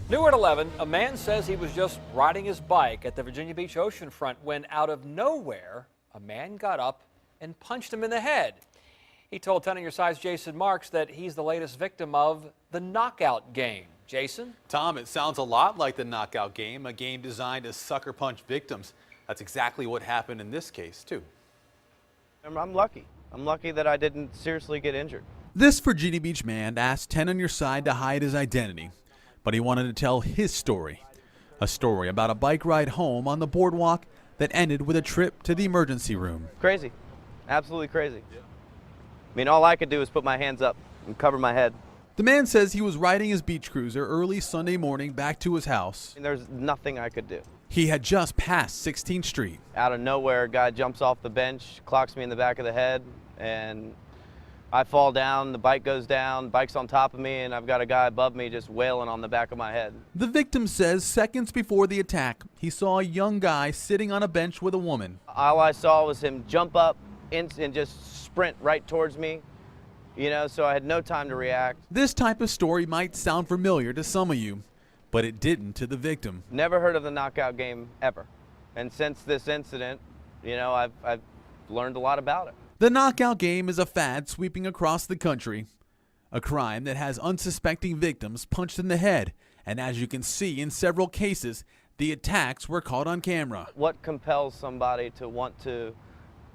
New at 11, a man says he was just riding his bike at the Virginia Beach oceanfront when out of nowhere, a man got up and punched him in the head. He told 10 on Your Side's Jason Marks that he's the latest victim of the knockout game. Jason? Tom, it sounds a lot like the knockout game, a game designed to sucker punch victims. That's exactly what happened in this case, too. I'm lucky. I'm lucky that I didn't seriously get injured. This Virginia Beach man asked 10 on Your Side to hide his identity, but he wanted to tell his story. A story about a bike ride home on the boardwalk that ended with a trip to the emergency room. Crazy. Absolutely crazy. I mean, all I could do was put my hands up and cover my head. The man says he was riding his beach cruiser early Sunday morning back to his house. And there's nothing I could do. He had just passed 16th Street. Out of nowhere, a guy jumps off the bench, clocks me in the back of the head, and I fall down, the bike goes down, bike's on top of me, and I've got a guy above me just wailing on the back of my head. The victim says seconds before the attack, he saw a young guy sitting on a bench with a woman. All I saw was him jump up and just sprint right towards me, so I had no time to react. This type of story might sound familiar to some of you, but it didn't to the victim. Never heard of the knockout game ever. And since this incident, I've learned a lot about it. The knockout game is a fad sweeping across the country, a crime that has unsuspecting victims punched in the head, and as you can see in several cases, the attacks were caught on camera. What compels somebody to want to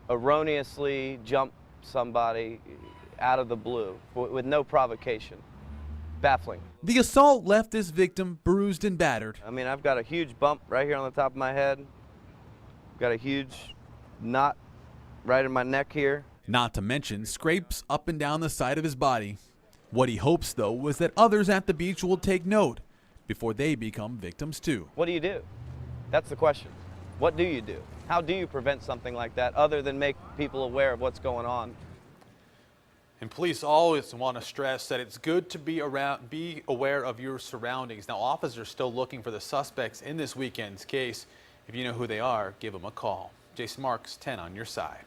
erroneously jump somebody out of the blue with no provocation? Baffling. The assault left this victim bruised and battered. I mean, I've got a huge bump right here on the top of my head. Got a huge knot right in my neck here. Not to mention scrapes up and down the side of his body. What he hopes, though, was that others at the beach will take note before they become victims too. What do you do? That's the question. What do you do? How do you prevent something like that other than make people aware of what's going on? And police always want to stress that it's good to be aware of your surroundings. Now, officers are still looking for the suspects in this weekend's case. If you know who they are, give them a call. Jason Marks, 10 on Your Side.